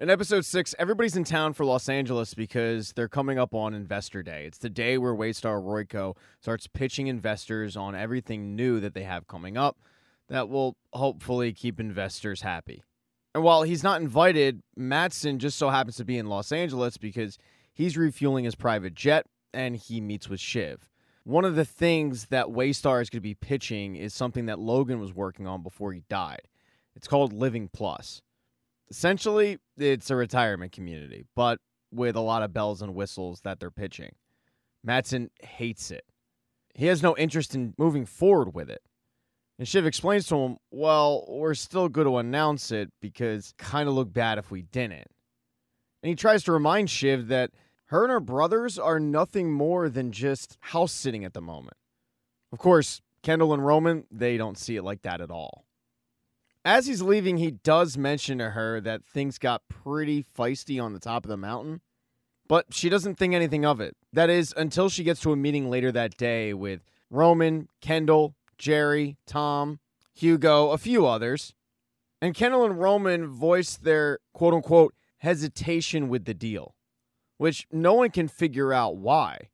In episode 6, everybody's in town for Los Angeles because they're coming up on Investor Day. It's the day where Waystar Royco starts pitching investors on everything new that they have coming up that will hopefully keep investors happy. And while he's not invited, Matsson just so happens to be in Los Angeles because he's refueling his private jet and he meets with Shiv. One of the things that Waystar is going to be pitching is something that Logan was working on before he died. It's called Living Plus. Essentially, it's a retirement community, but with a lot of bells and whistles that they're pitching. Matsson hates it. He has no interest in moving forward with it. And Shiv explains to him, well, we're still going to announce it because kind of look bad if we didn't. And he tries to remind Shiv that her and her brothers are nothing more than just house sitting at the moment. Of course, Kendall and Roman, they don't see it like that at all. As he's leaving, he does mention to her that things got pretty feisty on the top of the mountain, but she doesn't think anything of it. That is, until she gets to a meeting later that day with Roman, Kendall, Jerry, Tom, Hugo, a few others. And Kendall and Roman voice their quote-unquote hesitation with the deal, which no one can figure out why.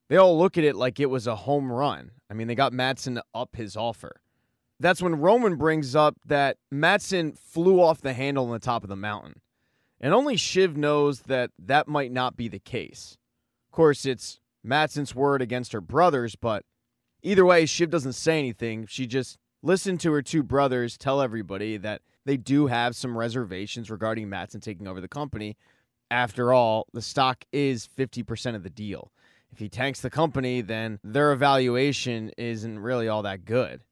They all look at it like it was a home run. I mean, they got Matsson to up his offer. That's when Roman brings up that Matsson flew off the handle on the top of the mountain. And only Shiv knows that that might not be the case. Of course, it's Matsson's word against her brothers, but either way, Shiv doesn't say anything. She just listened to her two brothers tell everybody that they do have some reservations regarding Matsson taking over the company. After all, the stock is 50% of the deal. If he tanks the company, then their evaluation isn't really all that good.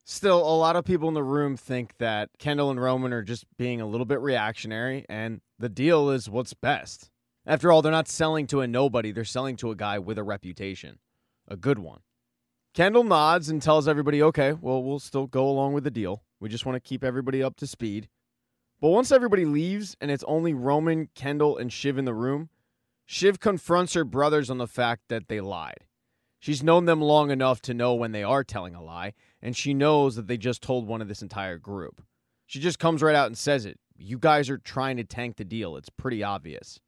Still, a lot of people in the room think that Kendall and Roman are just being a little bit reactionary, and the deal is what's best. After all, they're not selling to a nobody, they're selling to a guy with a reputation. A good one. Kendall nods and tells everybody, okay, well, we'll still go along with the deal. We just want to keep everybody up to speed. But once everybody leaves, and it's only Roman, Kendall, and Shiv in the room, Shiv confronts her brothers on the fact that they lied. She's known them long enough to know when they are telling a lie, and she knows that they just told one of this entire group. She just comes right out and says it. You guys are trying to tank the deal. It's pretty obvious.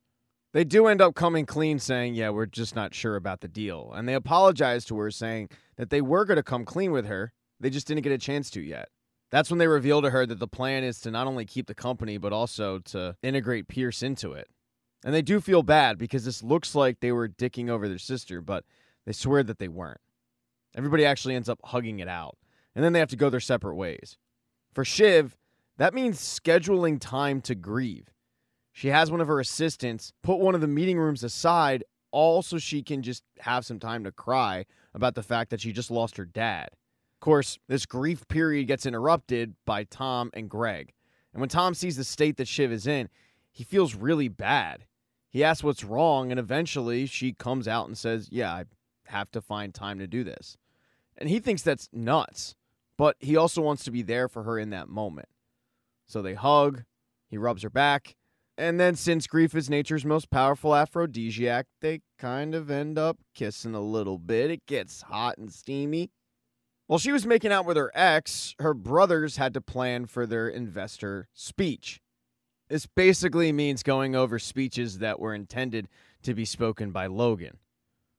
They do end up coming clean saying, yeah, we're just not sure about the deal. And they apologize to her saying that they were going to come clean with her. They just didn't get a chance to yet. That's when they reveal to her that the plan is to not only keep the company, but also to integrate Pierce into it. And they do feel bad because this looks like they were dicking over their sister, but they swear that they weren't. Everybody actually ends up hugging it out. And then they have to go their separate ways. For Shiv, that means scheduling time to grieve. She has one of her assistants put one of the meeting rooms aside, all so she can just have some time to cry about the fact that she just lost her dad. Of course, this grief period gets interrupted by Tom and Greg. And when Tom sees the state that Shiv is in, he feels really bad. He asks what's wrong, and eventually she comes out and says, yeah, I have to find time to do this. And he thinks that's nuts, but he also wants to be there for her in that moment. So they hug, he rubs her back, and then since grief is nature's most powerful aphrodisiac, they kind of end up kissing a little bit. It gets hot and steamy. While she was making out with her ex, her brothers had to plan for their investor speech. This basically means going over speeches that were intended to be spoken by Logan.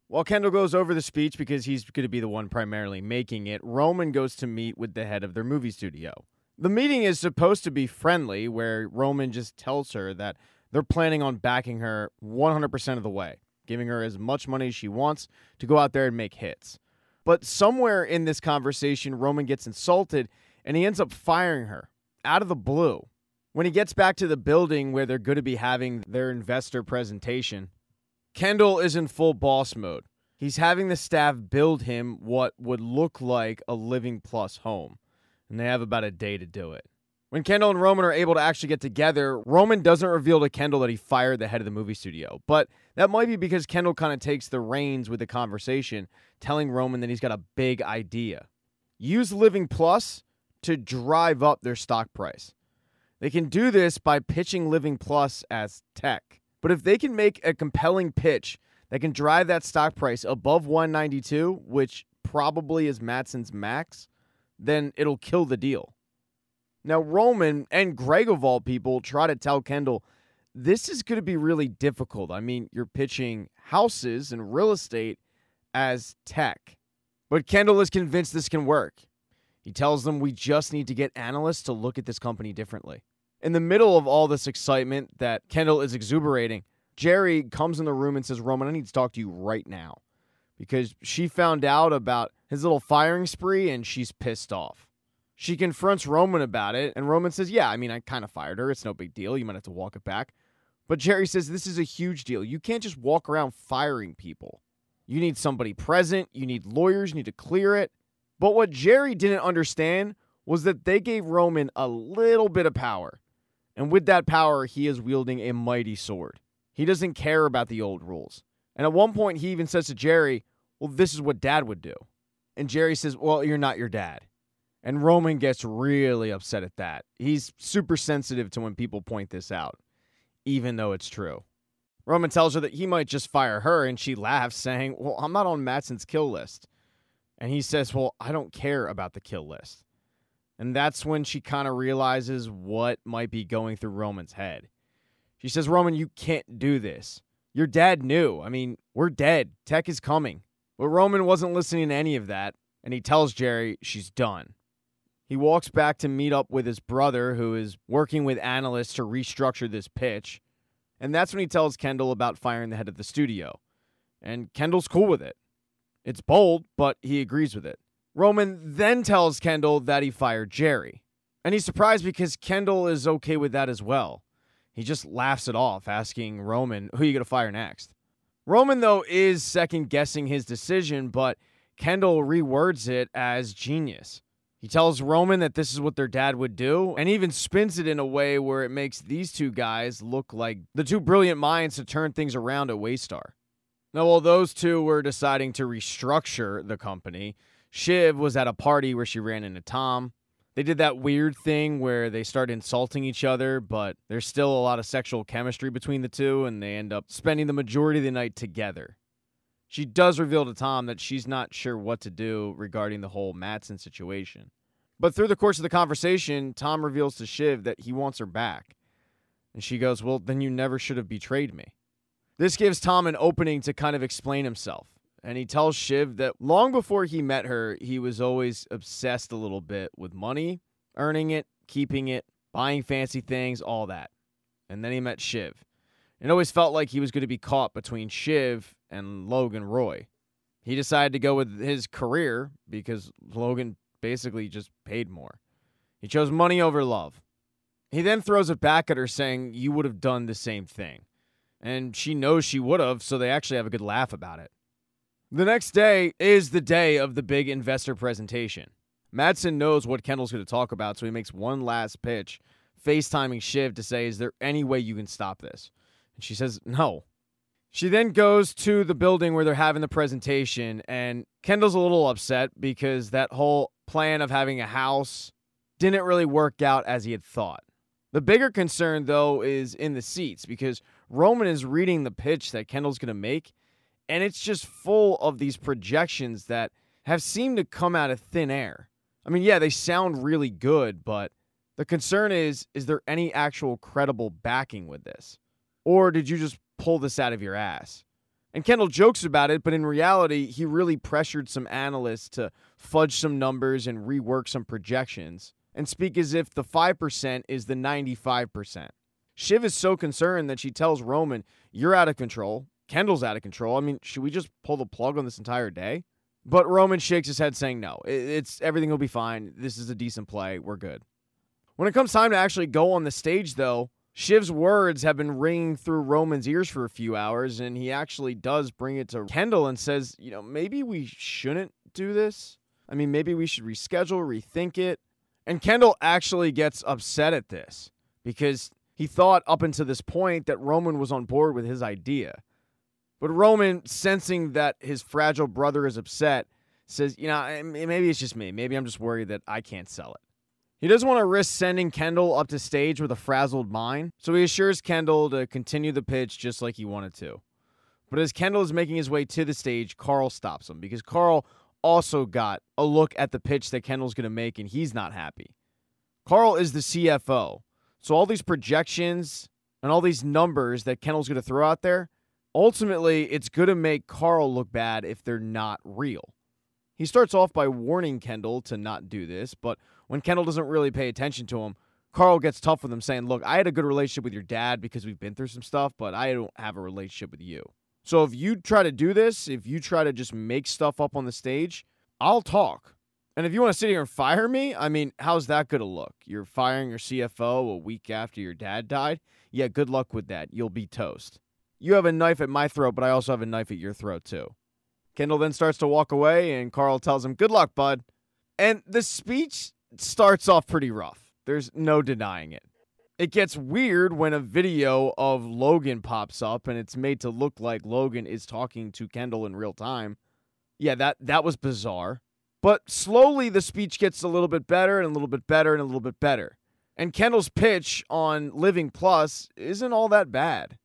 While Kendall goes over the speech because he's going to be the one primarily making it, Roman goes to meet with the head of their movie studio. The meeting is supposed to be friendly, where Roman just tells her that they're planning on backing her 100% of the way, giving her as much money as she wants to go out there and make hits. But somewhere in this conversation, Roman gets insulted, and he ends up firing her out of the blue. When he gets back to the building where they're going to be having their investor presentation, Kendall is in full boss mode. He's having the staff build him what would look like a Living Plus home, and they have about a day to do it. When Kendall and Roman are able to actually get together, Roman doesn't reveal to Kendall that he fired the head of the movie studio, but that might be because Kendall kind of takes the reins with the conversation, telling Roman that he's got a big idea. Use Living Plus to drive up their stock price. They can do this by pitching Living Plus as tech. But if they can make a compelling pitch that can drive that stock price above 192, which probably is Matsson's max, then it'll kill the deal. Now, Roman and Greg, of all people, try to tell Kendall this is going to be really difficult. I mean, you're pitching houses and real estate as tech. But Kendall is convinced this can work. He tells them we just need to get analysts to look at this company differently. In the middle of all this excitement that Kendall is exuberating, Jerry comes in the room and says, Roman, I need to talk to you right now. Because she found out about his little firing spree and she's pissed off. She confronts Roman about it, and Roman says, yeah, I mean, I kind of fired her. It's no big deal. You might have to walk it back. But Jerry says this is a huge deal. You can't just walk around firing people. You need somebody present. You need lawyers. You need to clear it. But what Jerry didn't understand was that they gave Roman a little bit of power. And with that power, he is wielding a mighty sword. He doesn't care about the old rules. And at one point, he even says to Jerry, well, this is what Dad would do. And Jerry says, well, you're not your dad. And Roman gets really upset at that. He's super sensitive to when people point this out, even though it's true. Roman tells her that he might just fire her, and she laughs, saying, well, I'm not on Matsson's kill list. And he says, well, I don't care about the kill list. And that's when she kind of realizes what might be going through Roman's head. She says, Roman, you can't do this. Your dad knew. I mean, we're dead. Tech is coming. But Roman wasn't listening to any of that, and he tells Jerry she's done. He walks back to meet up with his brother, who is working with analysts to restructure this pitch. And that's when he tells Kendall about firing the head of the studio. And Kendall's cool with it. It's bold, but he agrees with it. Roman then tells Kendall that he fired Jerry. And he's surprised because Kendall is okay with that as well. He just laughs it off, asking Roman, who are you going to fire next? Roman, though, is second-guessing his decision, but Kendall rewords it as genius. He tells Roman that this is what their dad would do, and even spins it in a way where it makes these two guys look like the two brilliant minds to turn things around at Waystar. Now, while those two were deciding to restructure the company, Shiv was at a party where she ran into Tom. They did that weird thing where they start insulting each other, but there's still a lot of sexual chemistry between the two, and they end up spending the majority of the night together. She does reveal to Tom that she's not sure what to do regarding the whole Matsson situation. But through the course of the conversation, Tom reveals to Shiv that he wants her back. And she goes, well, then you never should have betrayed me. This gives Tom an opening to kind of explain himself. And he tells Shiv that long before he met her, he was always obsessed a little bit with money, earning it, keeping it, buying fancy things, all that. And then he met Shiv. It always felt like he was going to be caught between Shiv and Logan Roy. He decided to go with his career because Logan basically just paid more. He chose money over love. He then throws it back at her saying, you would have done the same thing. And she knows she would have, so they actually have a good laugh about it. The next day is the day of the big investor presentation. Matsson knows what Kendall's going to talk about, so he makes one last pitch, FaceTiming Shiv to say, is there any way you can stop this? And she says, no. She then goes to the building where they're having the presentation, and Kendall's a little upset because that whole plan of having a house didn't really work out as he had thought. The bigger concern, though, is in the seats because Roman is reading the pitch that Kendall's going to make, and it's just full of these projections that have seemed to come out of thin air. I mean, yeah, they sound really good, but the concern is there any actual credible backing with this? Or did you just pull this out of your ass? And Kendall jokes about it, but in reality, he really pressured some analysts to fudge some numbers and rework some projections and speak as if the 5% is the 95%. Shiv is so concerned that she tells Roman, you're out of control. Kendall's out of control. I mean, should we just pull the plug on this entire day? But Roman shakes his head saying, no, it's everything will be fine. This is a decent play. We're good. When it comes time to actually go on the stage, though, Shiv's words have been ringing through Roman's ears for a few hours, and he actually does bring it to Kendall and says, maybe we shouldn't do this. I mean, maybe we should reschedule, rethink it. And Kendall actually gets upset at this because he thought up until this point that Roman was on board with his idea. But Roman, sensing that his fragile brother is upset, says, maybe it's just me. Maybe I'm just worried that I can't sell it. He doesn't want to risk sending Kendall up to stage with a frazzled mind, so he assures Kendall to continue the pitch just like he wanted to. But as Kendall is making his way to the stage, Carl stops him because Carl also got a look at the pitch that Kendall's going to make, and he's not happy. Carl is the CFO, so all these projections and all these numbers that Kendall's going to throw out there, ultimately, it's going to make Karl look bad if they're not real. He starts off by warning Kendall to not do this, but when Kendall doesn't really pay attention to him, Karl gets tough with him, saying, look, I had a good relationship with your dad because we've been through some stuff, but I don't have a relationship with you. So if you try to do this, if you try to just make stuff up on the stage, I'll talk. And if you want to sit here and fire me, I mean, how's that going to look? You're firing your CFO a week after your dad died? Yeah, good luck with that. You'll be toast. You have a knife at my throat, but I also have a knife at your throat too. Kendall then starts to walk away, and Karl tells him, good luck, bud. And the speech starts off pretty rough. There's no denying it. It gets weird when a video of Logan pops up, and it's made to look like Logan is talking to Kendall in real time. Yeah, that was bizarre. But slowly the speech gets a little bit better and a little bit better and a little bit better. And Kendall's pitch on Living Plus isn't all that bad.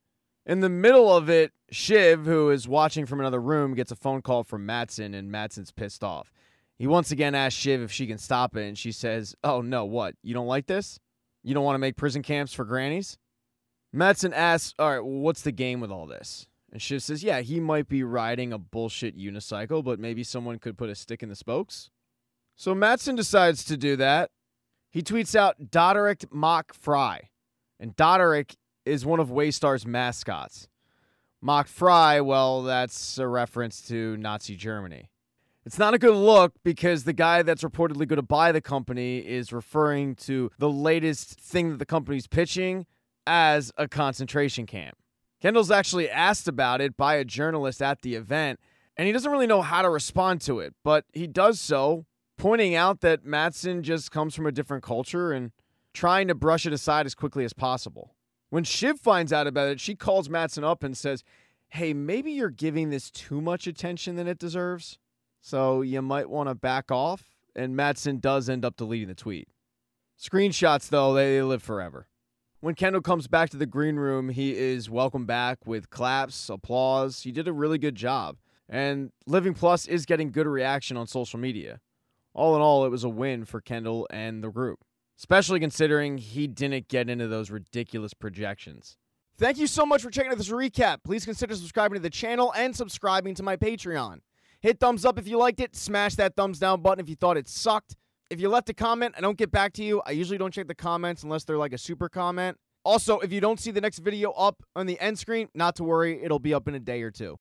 In the middle of it, Shiv, who is watching from another room, gets a phone call from Matsson, and Matsson's pissed off. He once again asks Shiv if she can stop it, and she says, oh, no, what? You don't like this? You don't want to make prison camps for grannies? Matsson asks, all right, well, what's the game with all this? And Shiv says, yeah, he might be riding a bullshit unicycle, but maybe someone could put a stick in the spokes. So Matsson decides to do that. He tweets out Doderick Mock Fry. And Doderick is one of Waystar's mascots. Mock Fry, well, that's a reference to Nazi Germany. It's not a good look because the guy that's reportedly going to buy the company is referring to the latest thing that the company's pitching as a concentration camp. Kendall's actually asked about it by a journalist at the event, and he doesn't really know how to respond to it, but he does so, pointing out that Matsson just comes from a different culture and trying to brush it aside as quickly as possible. When Shiv finds out about it, she calls Matsson up and says, hey, maybe you're giving this too much attention than it deserves, so you might want to back off, and Matsson does end up deleting the tweet. Screenshots, though, they live forever. When Kendall comes back to the green room, he is welcomed back with claps, applause. He did a really good job. And Living Plus is getting good reaction on social media. All in all, it was a win for Kendall and the group, especially considering he didn't get into those ridiculous projections. Thank you so much for checking out this recap. Please consider subscribing to the channel and subscribing to my Patreon. Hit thumbs up if you liked it. Smash that thumbs down button if you thought it sucked. If you left a comment, I don't get back to you. I usually don't check the comments unless they're like a super comment. Also, if you don't see the next video up on the end screen, not to worry, it'll be up in a day or two.